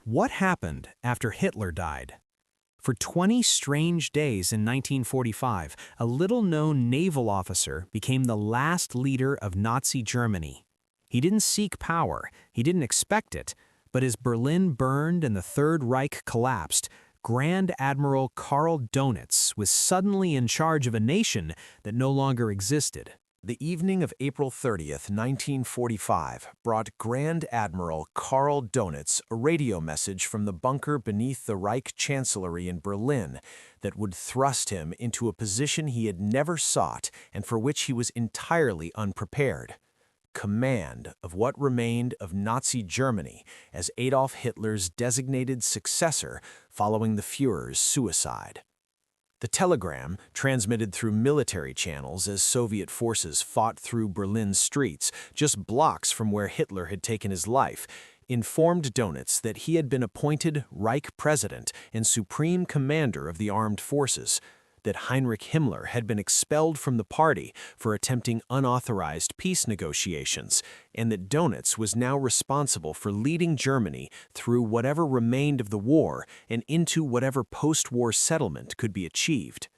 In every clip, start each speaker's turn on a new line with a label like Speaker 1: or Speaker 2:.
Speaker 1: What happened after Hitler died? For 20 strange days in 1945, a little-known naval officer became the last leader of Nazi Germany. He didn't seek power, he didn't expect it, but as Berlin burned and the Third Reich collapsed, Grand Admiral Karl Dönitz was suddenly in charge of a nation that no longer existed.
Speaker 2: The evening of April 30th, 1945, brought Grand Admiral Karl Dönitz a radio message from the bunker beneath the Reich Chancellery in Berlin that would thrust him into a position he had never sought and for which he was entirely unprepared: command of what remained of Nazi Germany as Adolf Hitler's designated successor following the Führer's suicide. The telegram, transmitted through military channels as Soviet forces fought through Berlin's streets, just blocks from where Hitler had taken his life, informed Dönitz that he had been appointed Reich President and Supreme Commander of the Armed Forces, that Heinrich Himmler had been expelled from the party for attempting unauthorized peace negotiations, and that Dönitz was now responsible for leading Germany through whatever remained of the war and into whatever post-war settlement could be achieved.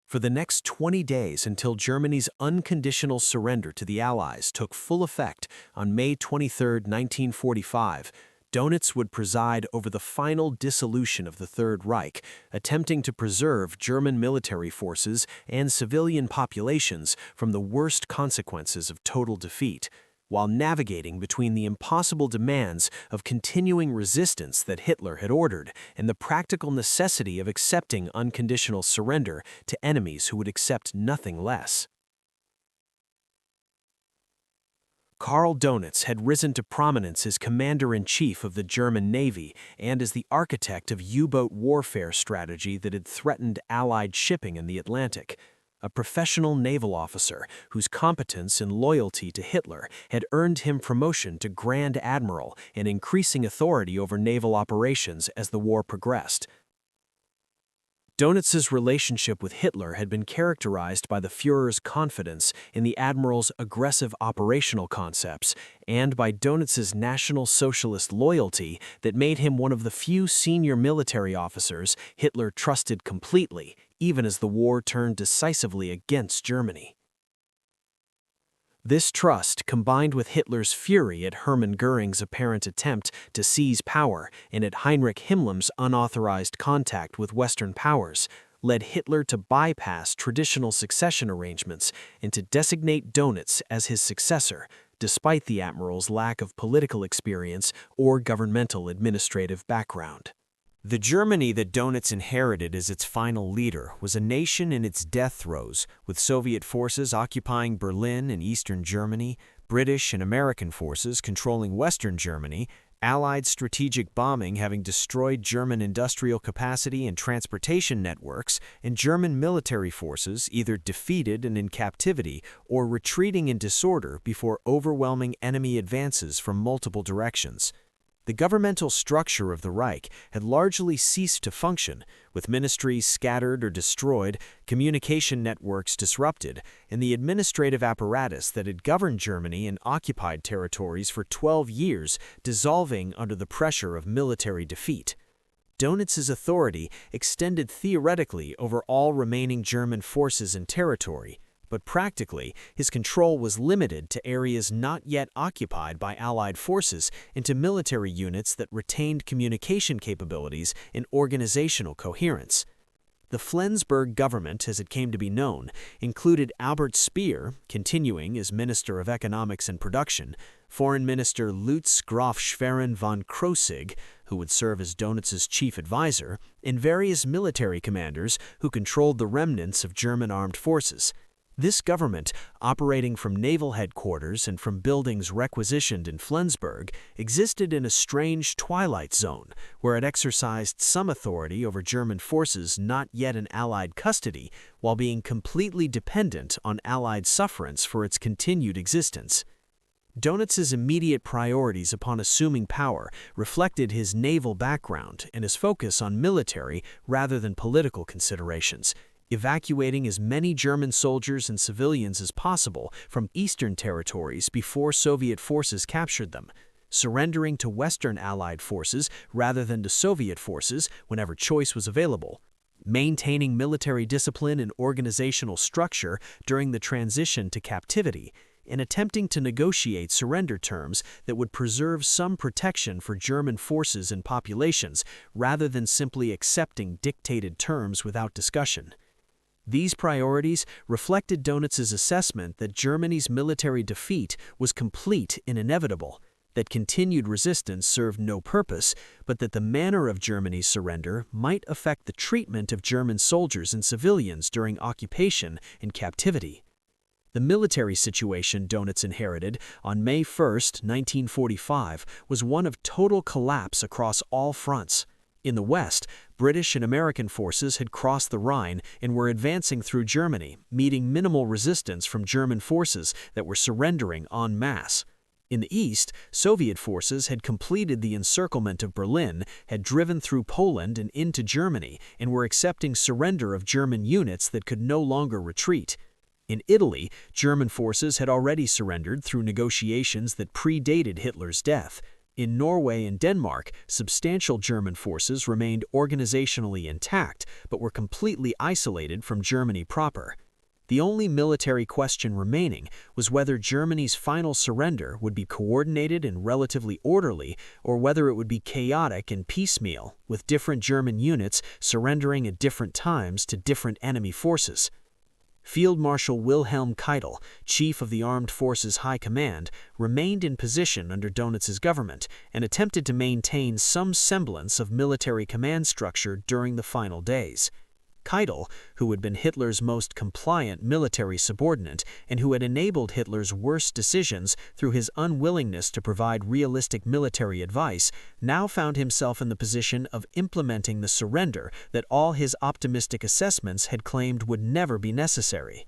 Speaker 2: For the next 20 days until Germany's unconditional surrender to the Allies took full effect on May 23, 1945, Dönitz would preside over the final dissolution of the Third Reich, attempting to preserve German military forces and civilian populations from the worst consequences of total defeat, while navigating between the impossible demands of continuing resistance that Hitler had ordered and the practical necessity of accepting unconditional surrender to enemies who would accept nothing less. Karl Dönitz had risen to prominence as commander-in-chief of the German Navy and as the architect of U-boat warfare strategy that had threatened Allied shipping in the Atlantic. A professional naval officer whose competence and loyalty to Hitler had earned him promotion to Grand Admiral and increasing authority over naval operations as the war progressed. Dönitz's relationship with Hitler had been characterized by the Führer's confidence in the admiral's aggressive operational concepts and by Dönitz's National Socialist loyalty that made him one of the few senior military officers Hitler trusted completely, even as the war turned decisively against Germany. This trust, combined with Hitler's fury at Hermann Göring's apparent attempt to seize power and at Heinrich Himmler's unauthorized contact with Western powers, led Hitler to bypass traditional succession arrangements and to designate Dönitz as his successor, despite the admiral's lack of political experience or governmental administrative background. The Germany that Dönitz inherited as its final leader was a nation in its death throes, with Soviet forces occupying Berlin and eastern Germany, British and American forces controlling western Germany, Allied strategic bombing having destroyed German industrial capacity and transportation networks, and German military forces either defeated and in captivity or retreating in disorder before overwhelming enemy advances from multiple directions. The governmental structure of the Reich had largely ceased to function, with ministries scattered or destroyed, communication networks disrupted, and the administrative apparatus that had governed Germany in occupied territories for 12 years dissolving under the pressure of military defeat. Dönitz's authority extended theoretically over all remaining German forces and territory, but practically, his control was limited to areas not yet occupied by Allied forces and to military units that retained communication capabilities and organizational coherence. The Flensburg Government, as it came to be known, included Albert Speer, continuing as Minister of Economics and Production, Foreign Minister Lutz Graf Schwerin von Krosigk, who would serve as Dönitz's chief advisor, and various military commanders who controlled the remnants of German armed forces. This government, operating from naval headquarters and from buildings requisitioned in Flensburg, existed in a strange twilight zone where it exercised some authority over German forces not yet in Allied custody, while being completely dependent on Allied sufferance for its continued existence. Dönitz's immediate priorities upon assuming power reflected his naval background and his focus on military rather than political considerations, evacuating as many German soldiers and civilians as possible from eastern territories before Soviet forces captured them. surrendering to Western Allied forces rather than to Soviet forces whenever choice was available, maintaining military discipline and organizational structure during the transition to captivity, and attempting to negotiate surrender terms that would preserve some protection for German forces and populations rather than simply accepting dictated terms without discussion. These priorities reflected Dönitz's assessment that Germany's military defeat was complete and inevitable, that continued resistance served no purpose, but that the manner of Germany's surrender might affect the treatment of German soldiers and civilians during occupation and captivity. The military situation Dönitz inherited on May 1, 1945, was one of total collapse across all fronts. In the West, British and American forces had crossed the Rhine and were advancing through Germany, meeting minimal resistance from German forces that were surrendering en masse. In the East, Soviet forces had completed the encirclement of Berlin, had driven through Poland and into Germany, and were accepting surrender of German units that could no longer retreat. In Italy, German forces had already surrendered through negotiations that predated Hitler's death. In Norway and Denmark, substantial German forces remained organizationally intact, but were completely isolated from Germany proper. The only military question remaining was whether Germany's final surrender would be coordinated and relatively orderly, or whether it would be chaotic and piecemeal, with different German units surrendering at different times to different enemy forces. Field Marshal Wilhelm Keitel, chief of the Armed Forces High Command, remained in position under Dönitz's government and attempted to maintain some semblance of military command structure during the final days. Keitel, who had been Hitler's most compliant military subordinate and who had enabled Hitler's worst decisions through his unwillingness to provide realistic military advice, now found himself in the position of implementing the surrender that all his optimistic assessments had claimed would never be necessary.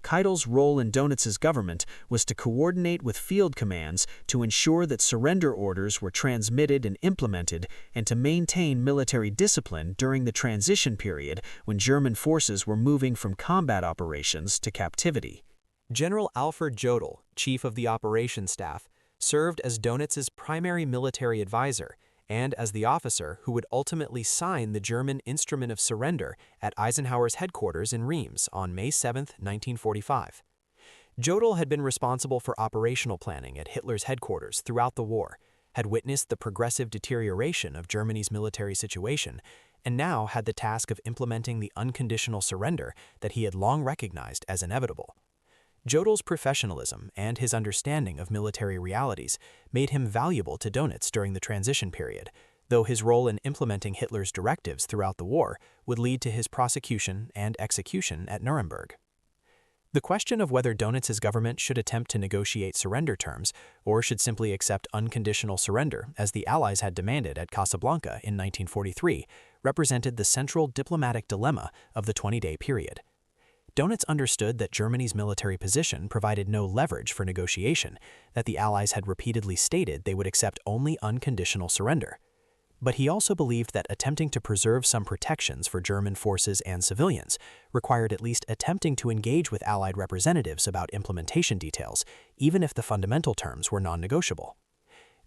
Speaker 2: Keitel's role in Dönitz's government was to coordinate with field commands to ensure that surrender orders were transmitted and implemented, and to maintain military discipline during the transition period when German forces were moving from combat operations to captivity.
Speaker 1: General Alfred Jodl, chief of the operations staff, served as Dönitz's primary military advisor and as the officer who would ultimately sign the German Instrument of Surrender at Eisenhower's headquarters in Reims on May 7, 1945. Jodl had been responsible for operational planning at Hitler's headquarters throughout the war, had witnessed the progressive deterioration of Germany's military situation, and now had the task of implementing the unconditional surrender that he had long recognized as inevitable. Jodl's professionalism and his understanding of military realities made him valuable to Dönitz during the transition period, though his role in implementing Hitler's directives throughout the war would lead to his prosecution and execution at Nuremberg. The question of whether Dönitz's government should attempt to negotiate surrender terms or should simply accept unconditional surrender, as the Allies had demanded at Casablanca in 1943, represented the central diplomatic dilemma of the 20-day period. Dönitz understood that Germany's military position provided no leverage for negotiation, that the Allies had repeatedly stated they would accept only unconditional surrender. But he also believed that attempting to preserve some protections for German forces and civilians required at least attempting to engage with Allied representatives about implementation details, even if the fundamental terms were non-negotiable.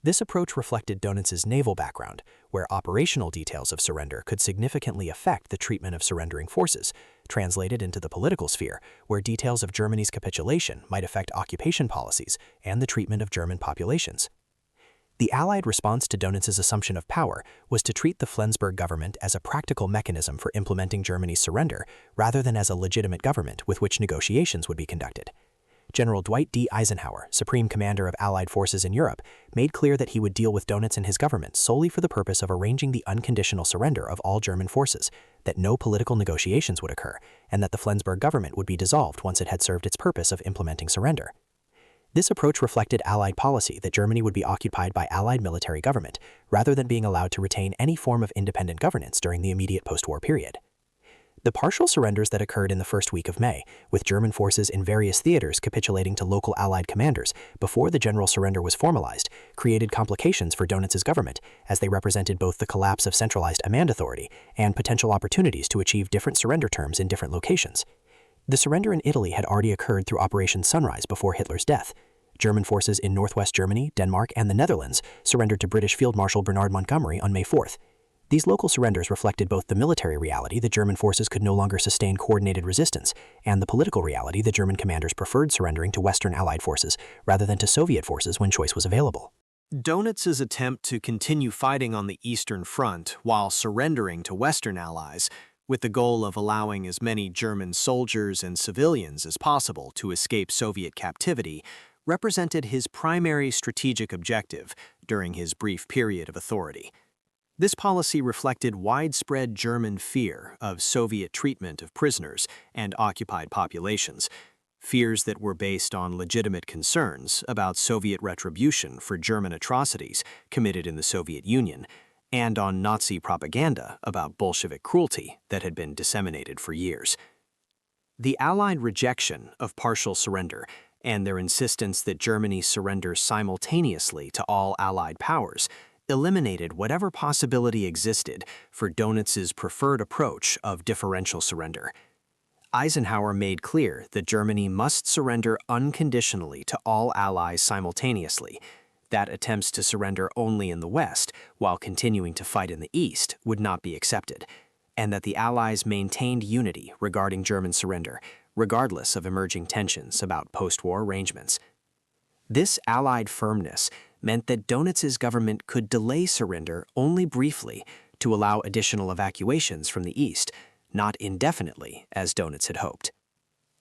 Speaker 1: This approach reflected Dönitz's naval background, where operational details of surrender could significantly affect the treatment of surrendering forces, translated into the political sphere, where details of Germany's capitulation might affect occupation policies and the treatment of German populations. The Allied response to Dönitz's assumption of power was to treat the Flensburg government as a practical mechanism for implementing Germany's surrender rather than as a legitimate government with which negotiations would be conducted. General Dwight D. Eisenhower, Supreme Commander of Allied forces in Europe, made clear that he would deal with Dönitz and his government solely for the purpose of arranging the unconditional surrender of all German forces, that no political negotiations would occur, and that the Flensburg government would be dissolved once it had served its purpose of implementing surrender. This approach reflected Allied policy that Germany would be occupied by Allied military government, rather than being allowed to retain any form of independent governance during the immediate post-war period. The partial surrenders that occurred in the first week of May, with German forces in various theaters capitulating to local Allied commanders before the general surrender was formalized, created complications for Dönitz's government, as they represented both the collapse of centralized command authority and potential opportunities to achieve different surrender terms in different locations. The surrender in Italy had already occurred through Operation Sunrise before Hitler's death.
Speaker 3: German forces in northwest Germany, Denmark, and the Netherlands surrendered to British Field Marshal Bernard Montgomery on May 4th. These local surrenders reflected both the military reality that German forces could no longer sustain coordinated resistance, and the political reality that German commanders preferred surrendering to Western Allied forces rather than to Soviet forces when choice was available.
Speaker 2: Dönitz's attempt to continue fighting on the Eastern Front while surrendering to Western allies, with the goal of allowing as many German soldiers and civilians as possible to escape Soviet captivity, represented his primary strategic objective during his brief period of authority. This policy reflected widespread German fear of Soviet treatment of prisoners and occupied populations, fears that were based on legitimate concerns about Soviet retribution for German atrocities committed in the Soviet Union, and on Nazi propaganda about Bolshevik cruelty that had been disseminated for years. The Allied rejection of partial surrender and their insistence that Germany surrender simultaneously to all Allied powers eliminated whatever possibility existed for Dönitz's preferred approach of differential surrender. Eisenhower made clear that Germany must surrender unconditionally to all allies simultaneously, that attempts to surrender only in the West while continuing to fight in the East would not be accepted, and that the Allies maintained unity regarding German surrender, regardless of emerging tensions about post-war arrangements. This Allied firmness meant that Dönitz's government could delay surrender only briefly to allow additional evacuations from the East, not indefinitely, as Dönitz had hoped.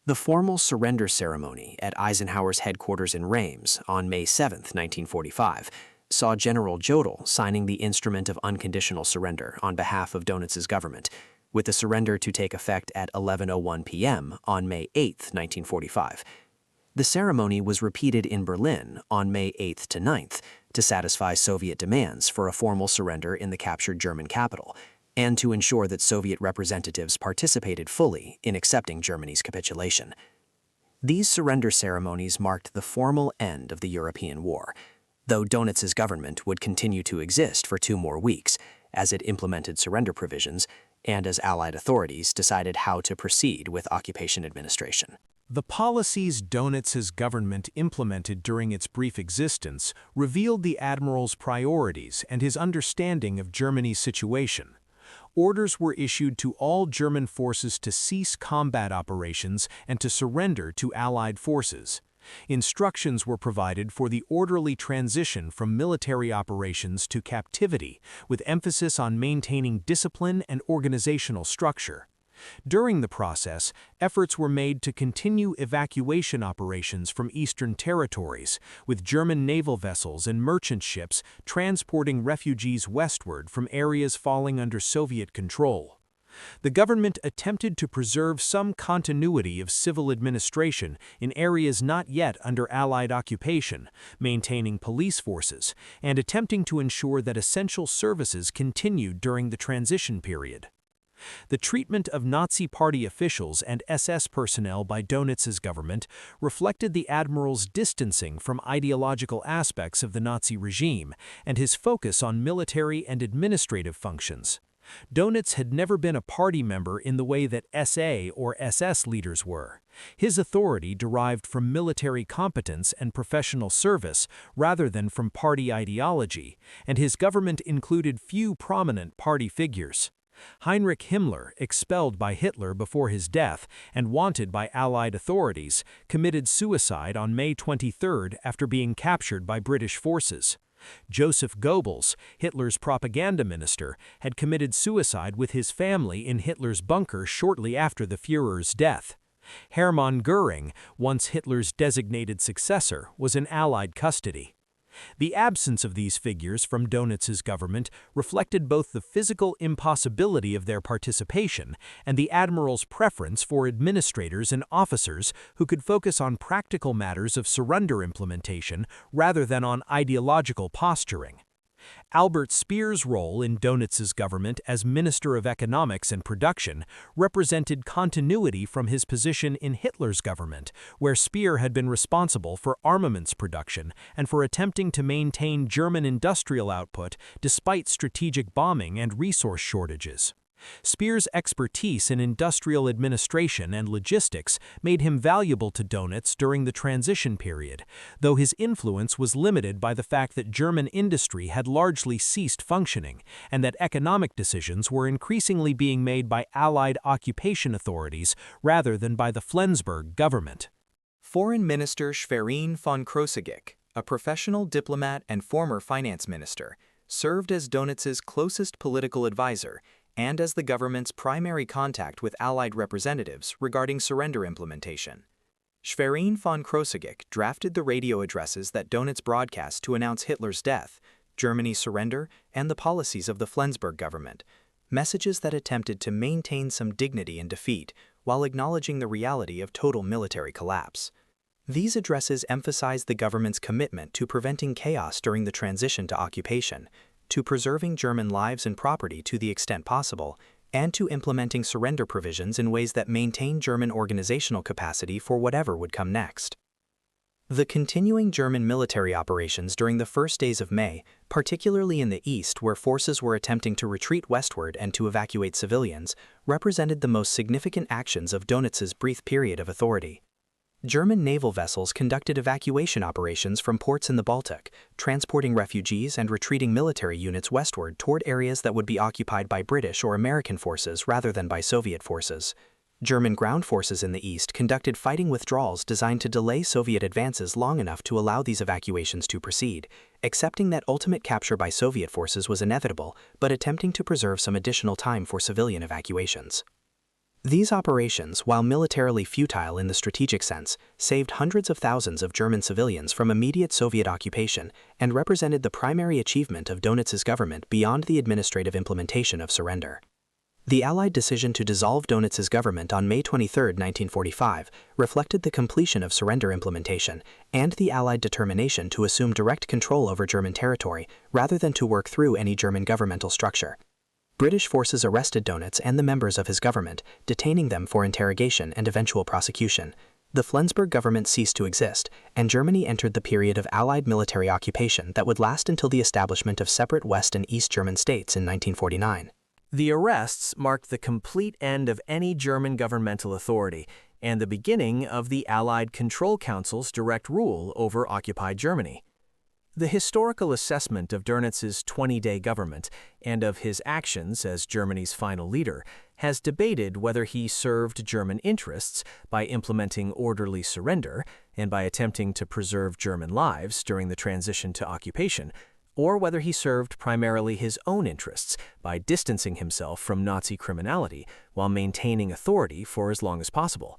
Speaker 2: The formal surrender ceremony at Eisenhower's headquarters in Reims on May 7, 1945, saw General Jodl signing the instrument of unconditional surrender on behalf of Dönitz's government, with the surrender to take effect at 11:01 p.m. on May 8, 1945. The ceremony was repeated in Berlin on May 8th to 9th to satisfy Soviet demands for a formal surrender in the captured German capital, and to ensure that Soviet representatives participated fully in accepting Germany's capitulation. These surrender ceremonies marked the formal end of the European War, though Dönitz's government would continue to exist for 2 more weeks as it implemented surrender provisions and as Allied authorities decided how to proceed with occupation administration.
Speaker 1: The policies Dönitz's government implemented during its brief existence revealed the admiral's priorities and his understanding of Germany's situation. Orders were issued to all German forces to cease combat operations and to surrender to Allied forces. Instructions were provided for the orderly transition from military operations to captivity, with emphasis on maintaining discipline and organizational structure. During the process, efforts were made to continue evacuation operations from eastern territories, with German naval vessels and merchant ships transporting refugees westward from areas falling under Soviet control. The government attempted to preserve some continuity of civil administration in areas not yet under Allied occupation, maintaining police forces, and attempting to ensure that essential services continued during the transition period. The treatment of Nazi Party officials and SS personnel by Dönitz's government reflected the admiral's distancing from ideological aspects of the Nazi regime and his focus on military and administrative functions. Dönitz had never been a party member in the way that SA or SS leaders were. His authority derived from military competence and professional service rather than from party ideology, and his government included few prominent party figures. Heinrich Himmler, expelled by Hitler before his death and wanted by Allied authorities, committed suicide on May 23 after being captured by British forces. Joseph Goebbels, Hitler's propaganda minister, had committed suicide with his family in Hitler's bunker shortly after the Führer's death. Hermann Göring, once Hitler's designated successor, was in Allied custody. The absence of these figures from Dönitz's government reflected both the physical impossibility of their participation and the admiral's preference for administrators and officers who could focus on practical matters of surrender implementation rather than on ideological posturing. Albert Speer's role in Dönitz's government as Minister of Economics and Production represented continuity from his position in Hitler's government, where Speer had been responsible for armaments production and for attempting to maintain German industrial output despite strategic bombing and resource shortages. Speer's expertise in industrial administration and logistics made him valuable to Dönitz during the transition period, though his influence was limited by the fact that German industry had largely ceased functioning and that economic decisions were increasingly being made by Allied occupation authorities rather than by the Flensburg government.
Speaker 4: Foreign Minister Schwerin von Krosigk, a professional diplomat and former finance minister, served as Dönitz's closest political advisor and as the government's primary contact with Allied representatives regarding surrender implementation. Schwerin von Krosigk drafted the radio addresses that Dönitz broadcast to announce Hitler's death, Germany's surrender, and the policies of the Flensburg government, messages that attempted to maintain some dignity in defeat while acknowledging the reality of total military collapse. These addresses emphasized the government's commitment to preventing chaos during the transition to occupation, to preserving German lives and property to the extent possible, and to implementing surrender provisions in ways that maintain German organizational capacity for whatever would come next. The continuing German military operations during the first days of May, particularly in the east where forces were attempting to retreat westward and to evacuate civilians, represented the most significant actions of Dönitz's brief period of authority. German naval vessels conducted evacuation operations from ports in the Baltic, transporting refugees and retreating military units westward toward areas that would be occupied by British or American forces rather than by Soviet forces. German ground forces in the east conducted fighting withdrawals designed to delay Soviet advances long enough to allow these evacuations to proceed, accepting that ultimate capture by Soviet forces was inevitable, but attempting to preserve some additional time for civilian evacuations. These operations, while militarily futile in the strategic sense, saved hundreds of thousands of German civilians from immediate Soviet occupation and represented the primary achievement of Dönitz's government beyond the administrative implementation of surrender. The Allied decision to dissolve Dönitz's government on May 23, 1945, reflected the completion of surrender implementation and the Allied determination to assume direct control over German territory rather than to work through any German governmental structure. British forces arrested Dönitz and the members of his government, detaining them for interrogation and eventual prosecution. The Flensburg government ceased to exist, and Germany entered the period of Allied military occupation that would last until the establishment of separate West and East German states in 1949.
Speaker 2: The arrests marked the complete end of any German governmental authority and the beginning of the Allied Control Council's direct rule over occupied Germany. The historical assessment of Dönitz's 20-day government and of his actions as Germany's final leader has debated whether he served German interests by implementing orderly surrender and by attempting to preserve German lives during the transition to occupation, or whether he served primarily his own interests by distancing himself from Nazi criminality while maintaining authority for as long as possible.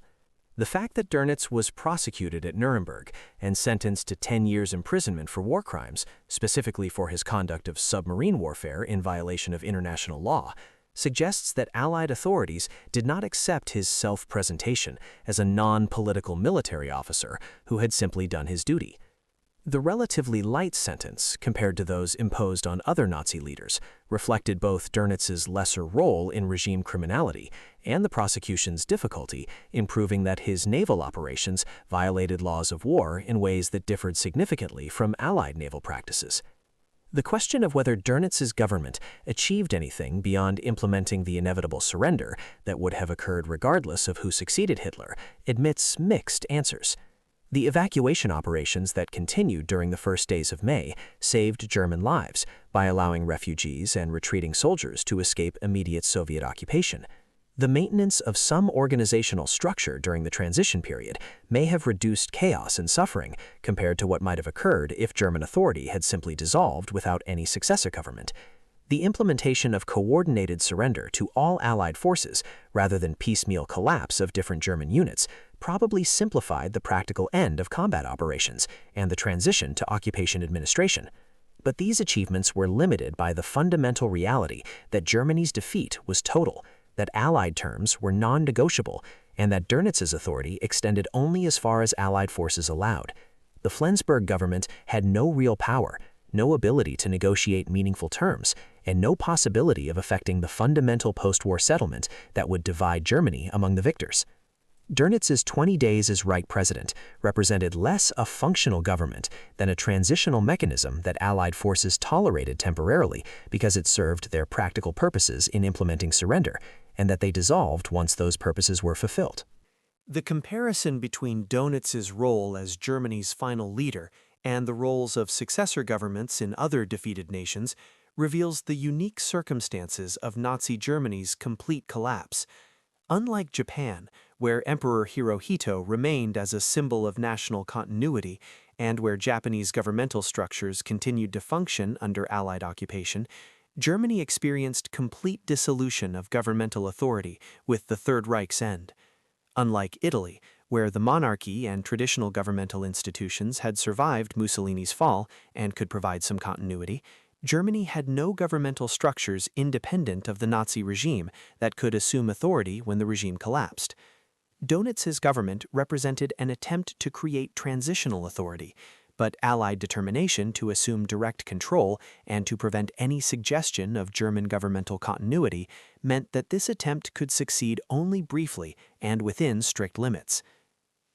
Speaker 2: The fact that Dönitz was prosecuted at Nuremberg and sentenced to 10 years imprisonment for war crimes, specifically for his conduct of submarine warfare in violation of international law, suggests that Allied authorities did not accept his self-presentation as a non-political military officer who had simply done his duty. The relatively light sentence, compared to those imposed on other Nazi leaders, reflected both Dönitz's lesser role in regime criminality and the prosecution's difficulty in proving that his naval operations violated laws of war in ways that differed significantly from Allied naval practices. The question of whether Dönitz's government achieved anything beyond implementing the inevitable surrender that would have occurred regardless of who succeeded Hitler admits mixed answers. The evacuation operations that continued during the first days of May saved German lives by allowing refugees and retreating soldiers to escape immediate Soviet occupation. The maintenance of some organizational structure during the transition period may have reduced chaos and suffering compared to what might have occurred if German authority had simply dissolved without any successor government. The implementation of coordinated surrender to all Allied forces, rather than piecemeal collapse of different German units, probably simplified the practical end of combat operations and the transition to occupation administration. But these achievements were limited by the fundamental reality that Germany's defeat was total, that Allied terms were non-negotiable, and that Dönitz's authority extended only as far as Allied forces allowed. The Flensburg government had no real power, no ability to negotiate meaningful terms, and no possibility of effecting the fundamental post-war settlement that would divide Germany among the victors.
Speaker 3: Dönitz's 20 days as Reich president represented less a functional government than a transitional mechanism that Allied forces tolerated temporarily because it served their practical purposes in implementing surrender, and that they dissolved once those purposes were fulfilled.
Speaker 2: The comparison between Dönitz's role as Germany's final leader and the roles of successor governments in other defeated nations reveals the unique circumstances of Nazi Germany's complete collapse. Unlike Japan, where Emperor Hirohito remained as a symbol of national continuity and where Japanese governmental structures continued to function under Allied occupation, Germany experienced complete dissolution of governmental authority with the Third Reich's end. Unlike Italy, where the monarchy and traditional governmental institutions had survived Mussolini's fall and could provide some continuity, Germany had no governmental structures independent of the Nazi regime that could assume authority when the regime collapsed. Dönitz's government represented an attempt to create transitional authority, but Allied determination to assume direct control and to prevent any suggestion of German governmental continuity meant that this attempt could succeed only briefly and within strict limits.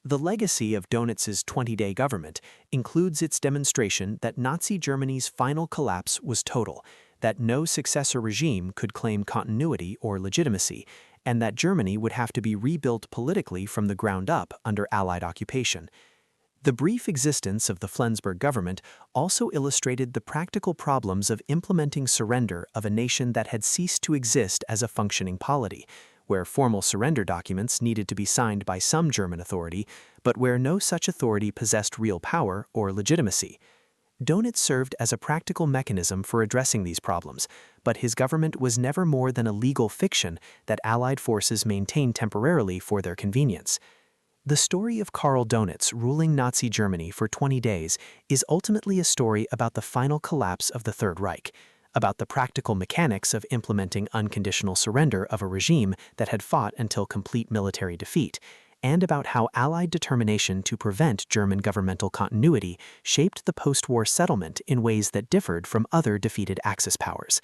Speaker 2: The legacy of Dönitz's 20-day government includes its demonstration that Nazi Germany's final collapse was total, that no successor regime could claim continuity or legitimacy, and that Germany would have to be rebuilt politically from the ground up under Allied occupation. The brief existence of the Flensburg Government also illustrated the practical problems of implementing surrender of a nation that had ceased to exist as a functioning polity, where formal surrender documents needed to be signed by some German authority, but where no such authority possessed real power or legitimacy. Dönitz served as a practical mechanism for addressing these problems, but his government was never more than a legal fiction that Allied forces maintained temporarily for their convenience. The story of Karl Dönitz ruling Nazi Germany for 20 days is ultimately a story about the final collapse of the Third Reich, about the practical mechanics of implementing unconditional surrender of a regime that had fought until complete military defeat, and about how Allied determination to prevent German governmental continuity shaped the post-war settlement in ways that differed from other defeated Axis powers.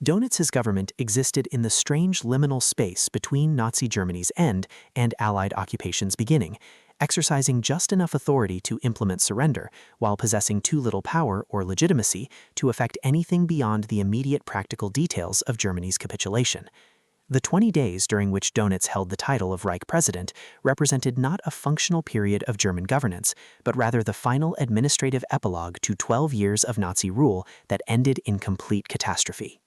Speaker 2: Dönitz's government existed in the strange liminal space between Nazi Germany's end and Allied occupation's beginning, exercising just enough authority to implement surrender while possessing too little power or legitimacy to affect anything beyond the immediate practical details of Germany's capitulation. The 20 days during which Dönitz held the title of Reich president represented not a functional period of German governance, but rather the final administrative epilogue to 12 years of Nazi rule that ended in complete catastrophe.